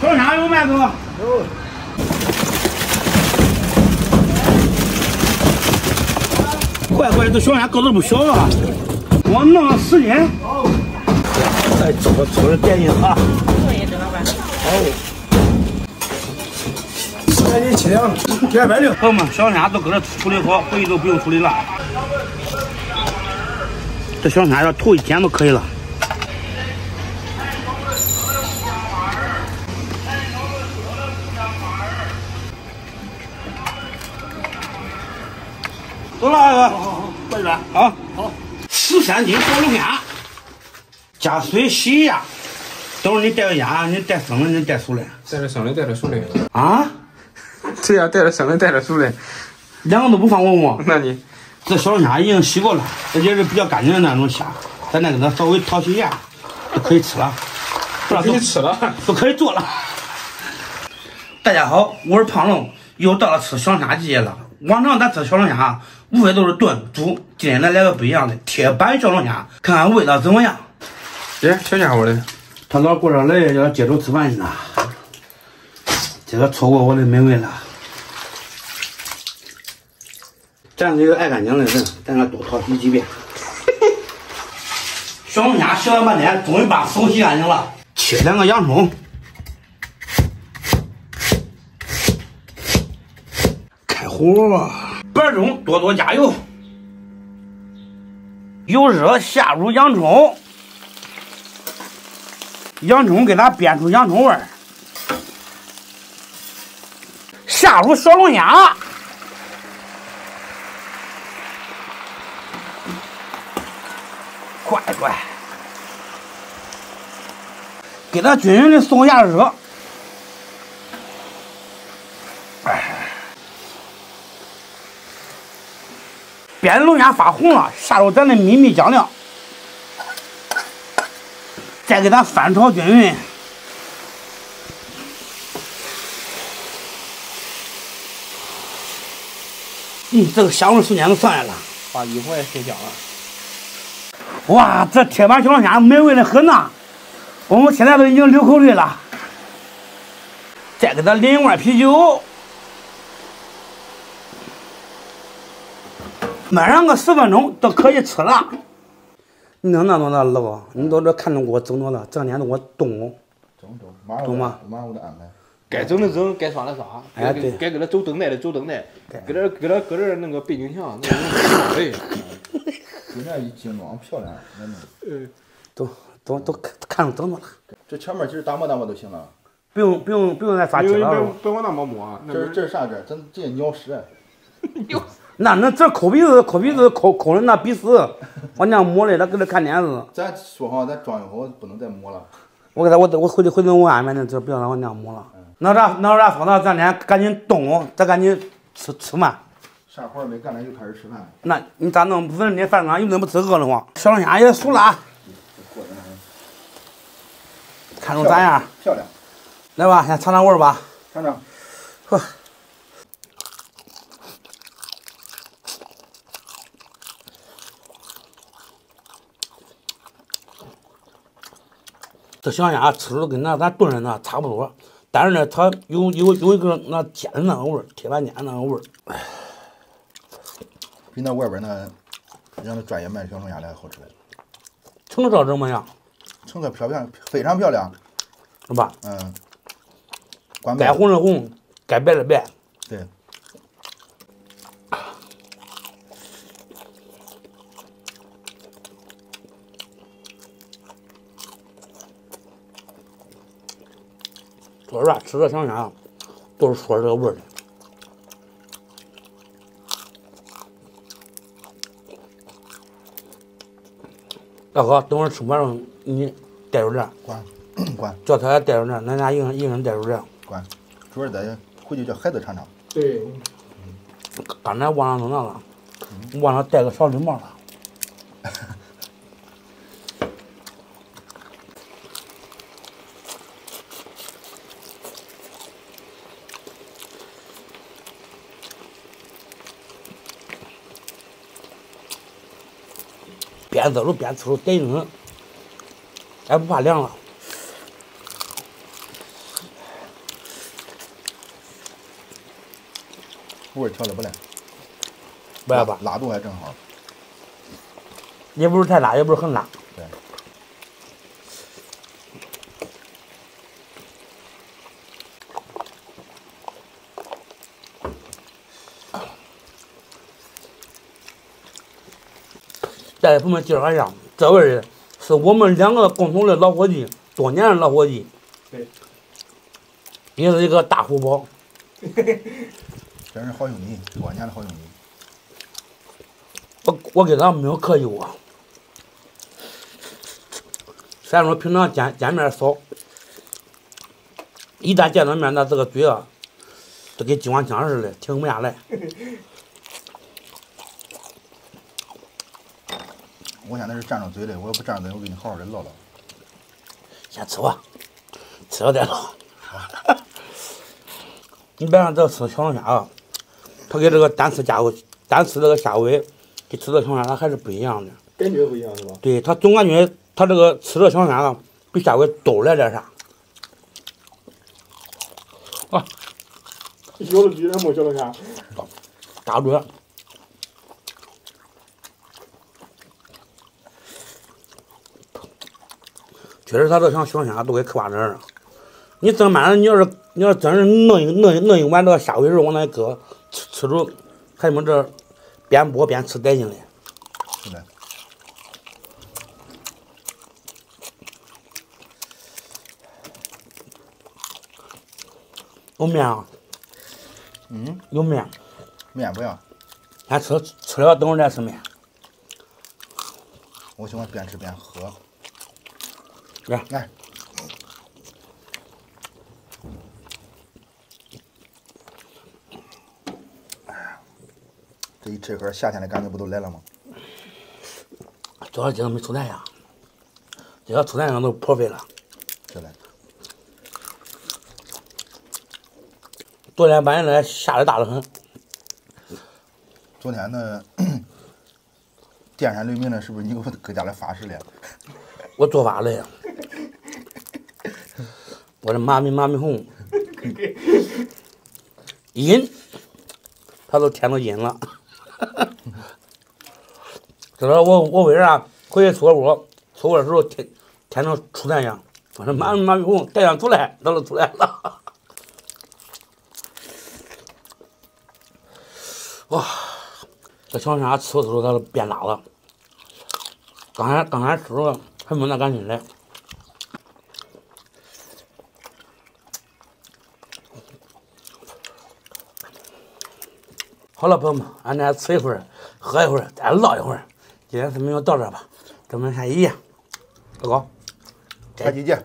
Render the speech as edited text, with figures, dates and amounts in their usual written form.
小虾有卖哥？有。乖乖，这小虾个子不小啊！我弄了10斤。好。再找个粗的点心啊。哦。1斤7两，260。朋友们，小虾都搁这处理好，回去都不用处理了。这小虾要头一天都可以了。走了，二哥。过去吧。好。好。13斤小龙虾，加水洗一下。等会儿你带着鸭，你带生的，你带熟的。带着生的，带着熟的。啊？对呀，带着生的，带着熟的。两个都不放过吗？那你这小龙虾已经洗过了，而且是比较干净的那种虾，咱再给它稍微淘洗一下，就可以吃了。不可以吃了，都可以做了。大家好，我是胖龙，又到了吃小龙虾季节了。往常咱吃小龙虾，无非都是炖、煮，今天来个不一样的铁板小龙虾，看看味道怎么样。耶，小家伙的，他老过这来要接着吃饭去了，这个错过我的美味了。咱是一个爱干净的人，咱要多淘洗几遍。小龙虾洗了半天，终于把手洗干净了。切2个洋葱，开火了，板中多加油，油热下入洋葱，洋葱给它煸出洋葱味儿，下入小龙虾。乖，给它均匀的送下热。煸龙虾发红了，下入咱的秘密酱料，再给它翻炒均匀。这个香味瞬间都上来了。把衣服也卸香了。哇，这铁板小龙虾美味的很呐！我们现在都已经流口水了。再给它淋一罐啤酒，焖上个10分钟都可以吃了。你能那多大了不？你到这看着给我整多了，这2天都给我冻。懂吗？马上我得安排。该整的整，该刷的刷。哎，对。该给他走灯带的走灯带，搁这那个背景墙，那个对。今天一精装漂亮，都看着整着了。这前面其实打磨都行了，不用再刷漆了。别往那么抹。这是啥这？咱这鸟屎。那这抠鼻子抠人那鼻屎，我那摸的，他搁这看电视。咱说好，咱装修好不能再摸了。我回头我安排的，这不要让我那样摸了。那啥说呢？咱俩赶紧动，咱赶紧吃饭。啥活没干，咱就开始吃饭。那你咋弄？不是你饭上有那不吃饿得慌？小龙虾也熟了，看着咋样？漂亮。来吧，先尝尝味儿吧。尝尝。呵。这小龙虾吃着跟咱炖的那差不多，但是呢，它有一个那煎的那个味儿，铁板煎那个味儿。比那外边那让那专业卖小龙虾的还好吃。成色怎么样？成色漂亮，非常漂亮，是吧？嗯。该红的红，该白的白。对。说实话，吃这小龙虾都是说这个味儿的。大哥，等会儿吃饭了，你带着点。管。叫他也带着点，咱俩一人带着点。管。主要得回去叫孩子尝尝。对。刚才忘了弄那了，忘了带个小绿帽了。边走着边吃，得劲，也不怕凉了。味调的不赖，不辣吧？辣度还正好。也不是太辣，也不是很辣。对。再给朋友们介绍一下，这位人是我们2个共同的老伙计，多年的老伙计。对。也是一个大虎宝。真是好兄弟，多年的好兄弟。我跟他没有客气过，虽然说平常见面少，一旦见到面，那这个嘴啊，就跟机关枪似的，停不下来。我现在是占着嘴的，我要不占着嘴，我跟你好好的唠唠。先吃吧，吃了再唠。你别看这吃小龙虾啊，它跟这个单吃这个虾尾，跟吃这小龙虾它还是不一样的。感觉不一样是吧？对，它总感觉它这个吃这小龙虾啊，比虾尾多来点啥。啊，有的比人没小龙虾。大嘴。确实，它这像小龙虾都跟嗑瓜子儿。你正慢，你要是真是弄一碗这个虾尾肉往那一搁，吃着孩子们这边剥边吃带劲的。是的。有面啊？有面。面不要。先吃了，等会儿再吃面。我喜欢边吃边喝。来。这一吃一盒，夏天的感觉不都来了吗？主要今天没出太阳，今个出太阳都破费了。是的。昨天半夜来下的大得很。昨天那电闪雷鸣的，是不是你搁家里发誓了？我做法了呀。我的妈咪红，阴，它都添到阴了。这个我为啥回去出锅的时候天成出太阳？我说妈咪红，太阳出来，它都出来了。哇，这小龙虾吃的时候它都变辣了。刚才吃了还没那感觉嘞。好了，朋友们，俺再吃一会儿，喝一会儿，再唠一会儿。今天视频就到这吧，咱们下期见，老高，下期见。